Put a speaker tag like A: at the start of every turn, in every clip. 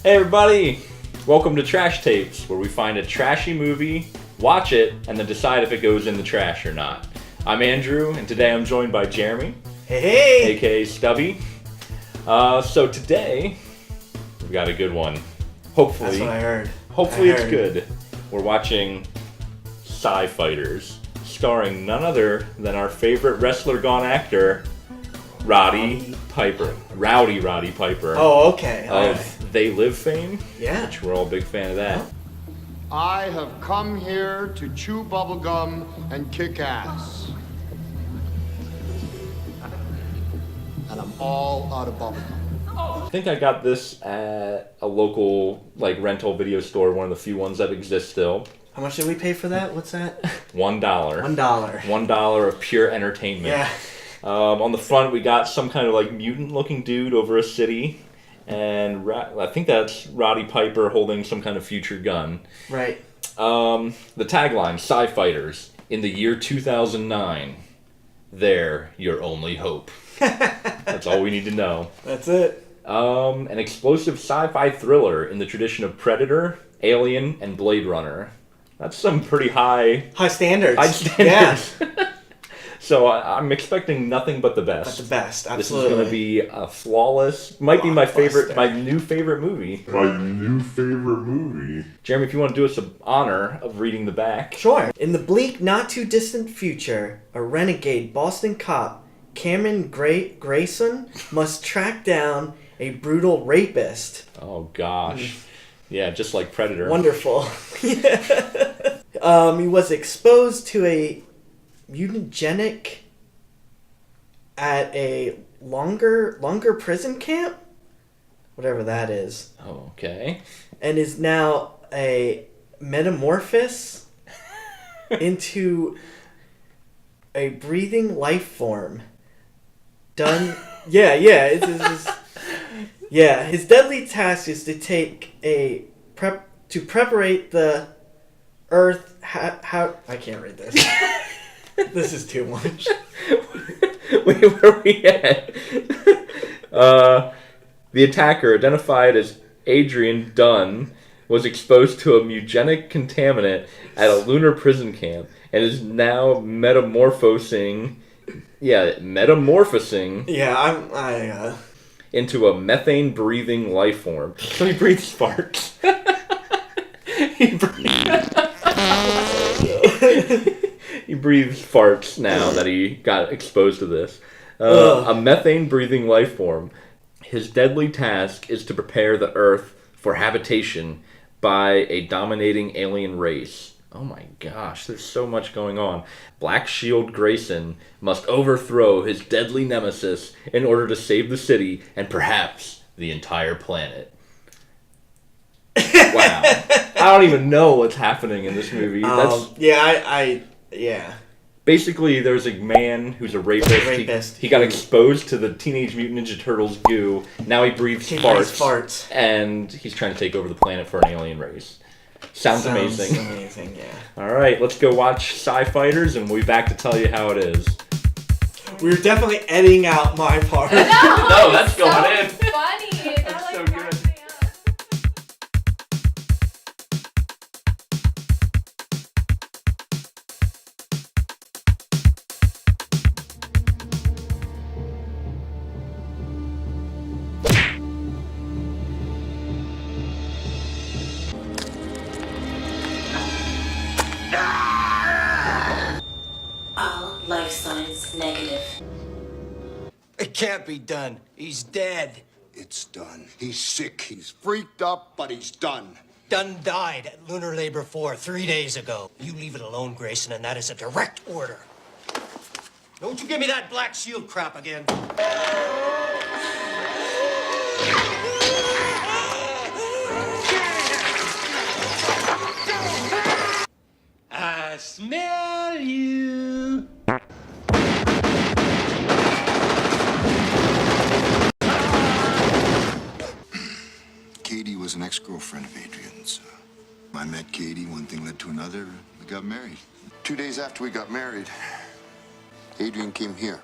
A: Hey everybody! Welcome to Trash Tapes, where we find a trashy movie, watch it, and then decide if it goes in the trash or not. I'm Andrew, and today I'm joined by Jeremy.
B: Hey!
A: AKA Stubby. So today, we've got a good one. Hopefully.
B: That's what I heard.
A: Hopefully it's good. We're watching SCI-FIGHTERS, starring none other than our favorite wrestler gone actor, Roddy Piper. Rowdy Roddy Piper.
B: Oh, okay.
A: Of They Live fame.
B: Yeah.
A: Which we're all a big fan of that.
C: I have come here to chew bubblegum and kick ass. And I'm all out of bubblegum.
A: I think I got this at a local rental video store, one of the few ones that exist still.
B: How much did we pay for that? What's that?
A: $1.
B: $1.
A: $1 of pure entertainment.
B: Yeah.
A: On the front, we got some kind of mutant-looking dude over a city, and I think that's Roddy Piper holding some kind of future gun.
B: Right.
A: The tagline: SCI-FIGHTERS in the year 2009. They're your only hope. That's all we need to know.
B: That's it.
A: An explosive sci-fi thriller in the tradition of Predator, Alien, and Blade Runner. That's some pretty high
B: standards.
A: High standards.
B: Yeah.
A: So I'm expecting nothing but the best.
B: But the best, absolutely.
A: This is going to be a flawless. Might be my new favorite movie. Jeremy, if you want to do us an honor of reading the back.
B: Sure. In the bleak, not too distant future, a renegade Boston cop, Cameron Grayson, must track down a brutal rapist.
A: Oh gosh. Yeah, just like Predator.
B: Wonderful. He was exposed to a mutagenic at a longer prison camp, whatever that is.
A: Oh, okay.
B: And is now a metamorphosis into a breathing life form. Done. Yeah. His deadly task is to take preparate the Earth. How I can't read this. This is too much.
A: Wait, where are we at? The attacker, identified as Adrian Dunn, was exposed to a mutagenic contaminant at a lunar prison camp and is now metamorphosing into a methane-breathing life form. So he breathes farts. He breathes farts now that he got exposed to this. A methane-breathing life form. His deadly task is to prepare the Earth for habitation by a dominating alien race. Oh my gosh, there's so much going on. Black Shield Grayson must overthrow his deadly nemesis in order to save the city and perhaps the entire planet. Wow. I don't even know what's happening in this movie.
B: Yeah.
A: Basically, there's a man who's a rapist. He got exposed to the Teenage Mutant Ninja Turtles goo. Now he breathes farts. And he's trying to take over the planet for an alien race. Sounds amazing.
B: Amazing, yeah.
A: All right, let's go watch SCI-FIGHTERS, and we'll be back to tell you how it is.
B: We're definitely editing out my part.
A: No, that's going in.
D: Funny.
A: That's so good.
E: All life signs negative.
F: It can't be done. He's dead.
C: It's done. He's sick. He's freaked up, but he's done.
F: Dunn died at Lunar Labor 4 3 days ago. You leave it alone, Grayson, and that is a direct order. Don't you give me that Black Shield crap again. I smell you.
C: Katie was an ex-girlfriend of Adrian's. I met Katie, one thing led to another, we got married. 2 days after we got married, Adrian came here.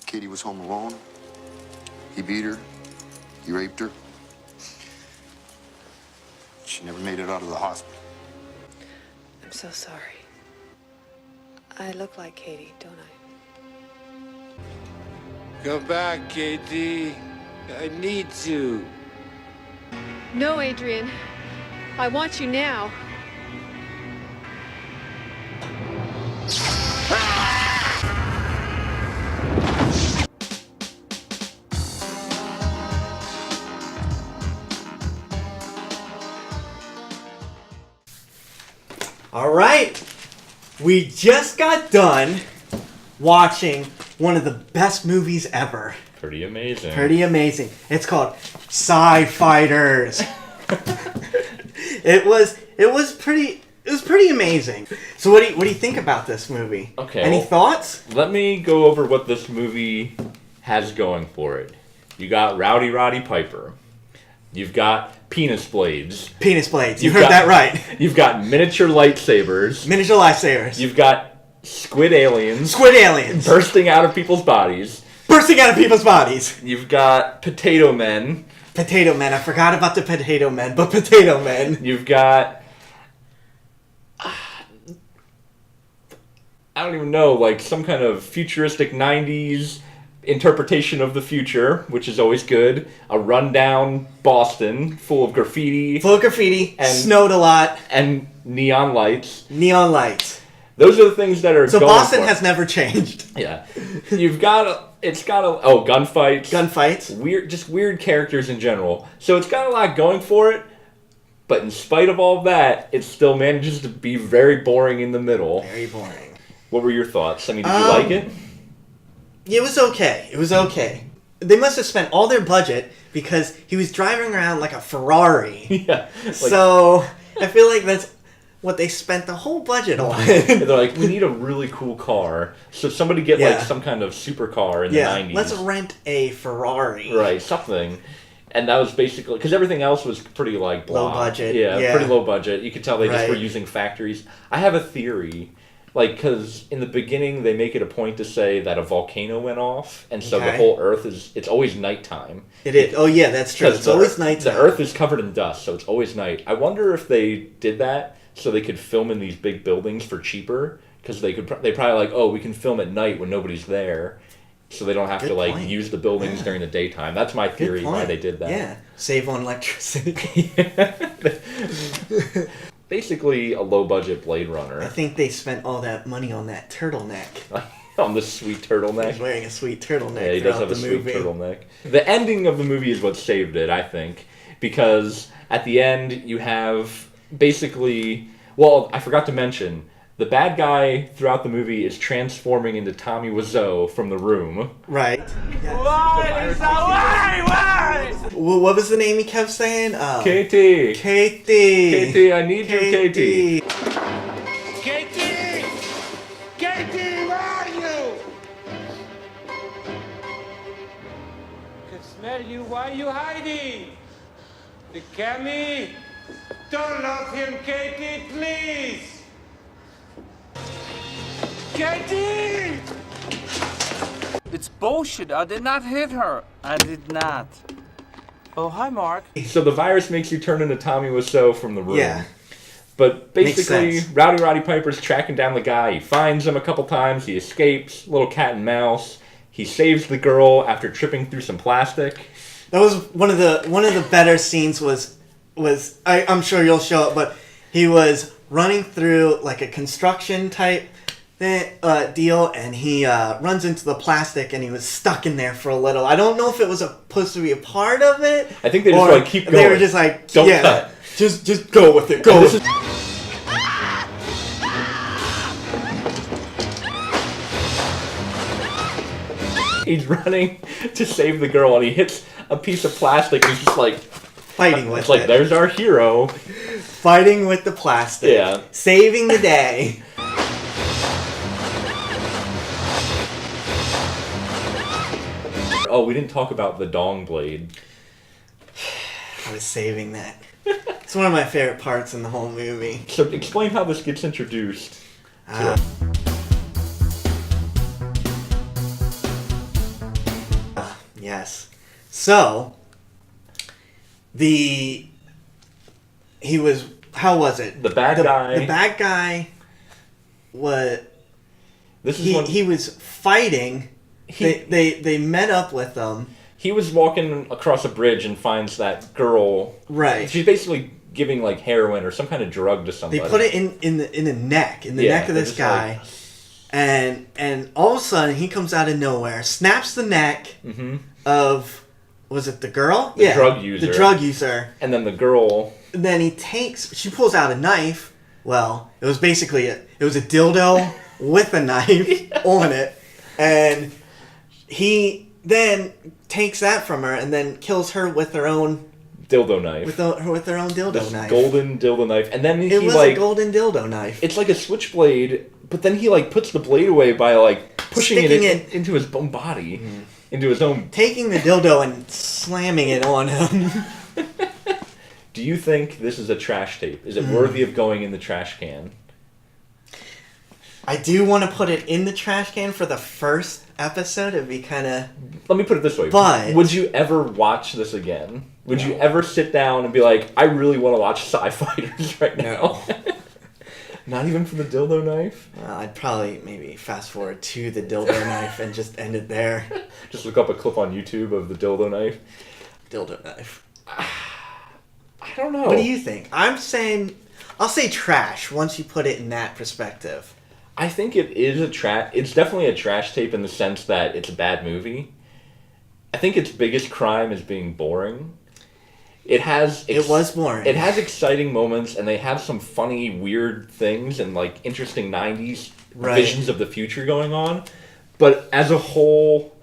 C: Katie was home alone. He beat her. He raped her. She never made it out of the hospital.
D: I'm so sorry. I look like Katie, don't I?
G: Come back, Katie. I need you.
D: No, Adrian. I want you now.
B: All right, we just got done watching one of the best movies ever.
A: Pretty amazing.
B: Pretty amazing. It's called SCI-FIGHTERS. It was pretty amazing. So what do you think about this movie?
A: Okay.
B: Any thoughts?
A: Let me go over what this movie has going for it. You got Rowdy Roddy Piper. You've got penis blades.
B: Penis blades. You heard that right.
A: You've got miniature lightsabers.
B: Miniature lightsabers.
A: You've got squid aliens.
B: Squid aliens.
A: Bursting out of people's bodies.
B: Bursting out of people's bodies.
A: You've got potato men.
B: Potato men. I forgot about the potato men, but potato men.
A: You've got... I don't even know, like some kind of futuristic 90s interpretation of the future, which is always good. A rundown Boston full of graffiti.
B: Full of graffiti.
A: And
B: snowed a lot.
A: And neon lights.
B: Neon lights.
A: Those are the things that are
B: so
A: going
B: Boston
A: for.
B: Has never changed.
A: Yeah. You've got gunfights.
B: Gunfights.
A: Just weird characters in general. So it's got a lot going for it, but in spite of all that, it still manages to be very boring in the middle.
B: Very boring.
A: What were your thoughts? I mean, did you like it?
B: It was okay. It was okay. They must have spent all their budget because he was driving around like a Ferrari.
A: Yeah.
B: So I feel like that's what they spent the whole budget on.
A: They're like, we need a really cool car. So somebody get like some kind of supercar in the 90s.
B: Let's rent a Ferrari.
A: Right, something. And that was basically... Because everything else was pretty like...
B: Low budget.
A: Yeah, pretty low budget. You could tell they just were
B: Right.
A: using factories. I have a theory. Like, because in the beginning, they make it a point to say that a volcano went off, and so the whole Earth is... It's always nighttime.
B: It is. Oh, yeah, that's true. It's always nighttime.
A: The Earth is covered in dust, so it's always night. I wonder if they did that so they could film in these big buildings for cheaper, because they probably like, oh, we can film at night when nobody's there, so they don't have to, like, use the buildings during the daytime. That's my theory why they did that.
B: Yeah, save on electricity.
A: Basically a low-budget Blade Runner.
B: I think they spent all that money on that turtleneck.
A: On the sweet turtleneck.
B: He's wearing a sweet turtleneck.
A: Yeah, he does have a sweet turtleneck. The ending of the movie is what saved it, I think, because at the end you have basically... Well, I forgot to mention, the bad guy throughout the movie is transforming into Tommy Wiseau from The Room.
B: Right. Yes.
G: Why?
B: What was the name he kept saying?
A: Katie!
B: Katie,
A: I need you, Katie!
G: Katie! Katie, where are you? I can smell you. Why are you hiding? The Cammy? Don't love him, Katie, please! Katie!
H: It's bullshit. I did not hit her. I did not. Oh, hi, Mark.
A: So the virus makes you turn into Tommy Wiseau from The Room.
B: Yeah.
A: But basically,
B: Makes sense.
A: Rowdy Roddy Piper's tracking down the guy. He finds him a couple times. He escapes. Little cat and mouse. He saves the girl after tripping through some plastic.
B: That was one of the better scenes. I'm sure you'll show it, but he was running through like a construction type deal, and he runs into the plastic, and he was stuck in there for a little. I don't know if it was supposed to be a part of it.
A: I think they just like keep going.
B: They were just like,
A: don't cut.
B: Just go with it. Go with it.
A: He's running to save the girl, and he hits a piece of plastic, and he's just like
B: Fighting with
A: it's like,
B: it.
A: there's our hero.
B: Fighting with the plastic.
A: Yeah.
B: Saving the day.
A: Oh, we didn't talk about the dong blade.
B: I was saving that. It's one of my favorite parts in the whole movie.
A: So explain how this gets introduced.
B: Yes. So, he he was. How was it?
A: The bad guy.
B: The bad guy. What?
A: This is
B: he was fighting. They met up with them.
A: He was walking across a bridge and finds that girl.
B: Right.
A: She's basically giving like heroin or some kind of drug to somebody.
B: They put it in the neck neck of this guy, and all of a sudden he comes out of nowhere, snaps the neck of. Was it the girl?
A: The drug user.
B: The drug user.
A: And then the girl.
B: And then she pulls out a knife. Well, it was basically it was a dildo with a knife on it. And he then takes that from her and then kills her with her own
A: dildo knife.
B: With her own dildo knife.
A: Golden dildo knife. And then
B: it was a golden dildo knife.
A: It's like a switchblade, but then he like puts the blade away by like pushing it into his own body. Mm-hmm. Into his own...
B: Taking the dildo and slamming it on him.
A: Do you think this is a trash tape? Is it worthy of going in the trash can?
B: I do want to put it in the trash can for the first episode. It'd be kind of...
A: Let me put it this way.
B: But...
A: Would you ever watch this again? Would you ever sit down and be like, I really want to watch SCI-FIGHTERS right now? No. Not even for the dildo knife?
B: I'd probably maybe fast forward to the dildo knife and just end it there.
A: Just look up a clip on YouTube of the dildo knife.
B: Dildo knife.
A: I don't know.
B: What do you think? I'll say trash once you put it in that perspective.
A: I think it is it's definitely a trash tape in the sense that it's a bad movie. I think its biggest crime is being boring. It was boring. It has exciting moments, and they have some funny, weird things and like interesting '90s visions of the future going on. But as a whole,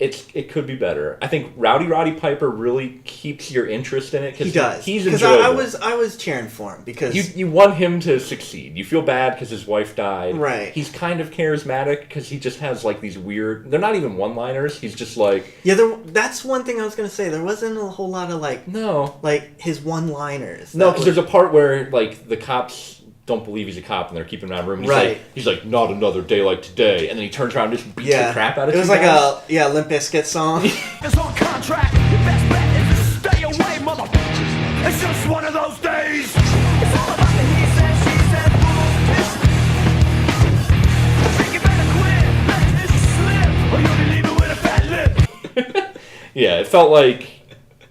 A: it could be better. I think Rowdy Piper really keeps your interest in it.
B: He does.
A: He's enjoyable.
B: Because I was cheering for him because
A: you want him to succeed. You feel bad because his wife died.
B: Right.
A: He's kind of charismatic because he just has like these weird. They're not even one-liners. He's just like
B: that's one thing I was gonna say. There wasn't a whole lot of his one-liners.
A: No, because there's a part where like the cops don't believe he's a cop and they're keeping him around the room. And he's like, not another day like today. And then he turns around and just beats the crap out of him.
B: It was like a Limp Bizkit song.
I: It's on contract. Your best bet is to stay away, mother. It's just one of those days. It's all about the he said, she said bullshit. Think you better quit. Let this slip, or you'll be leaving with a fat lip.
A: Yeah, it felt like.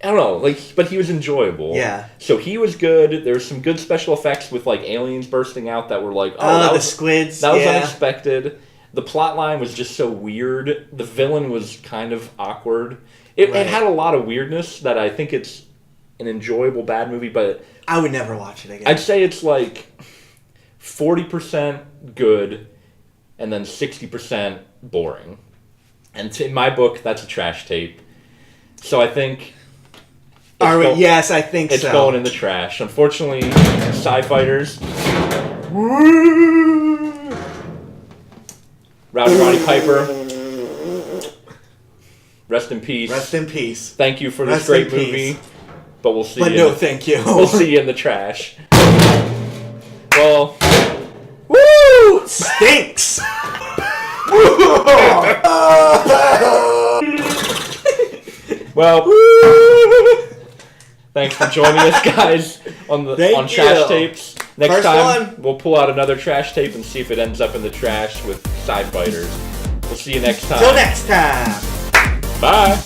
A: I don't know, but he was enjoyable.
B: Yeah.
A: So he was good. There was some good special effects with like aliens bursting out that were like,
B: the squids.
A: That was unexpected. The plot line was just so weird. The villain was kind of awkward. It had a lot of weirdness that I think it's an enjoyable bad movie, but
B: I would never watch it again.
A: I'd say it's like 40% good and then 60% boring. And in my book, that's a trash tape. So I think.
B: Yes, I think
A: it's going in the trash. Unfortunately, SCI-FIGHTERS. Rowdy Piper. Rest in peace.
B: Rest in peace.
A: Thank you for this great movie. But we'll see you.
B: But no, thank you.
A: We'll see you in the trash. Well.
B: Woo! Stinks!
A: Well. Thanks for joining us, guys, on Trash Tapes. Next time, we'll pull out another trash tape and see if it ends up in the trash with SCI-FIGHTERS. We'll see you next time.
B: Till next time.
A: Bye.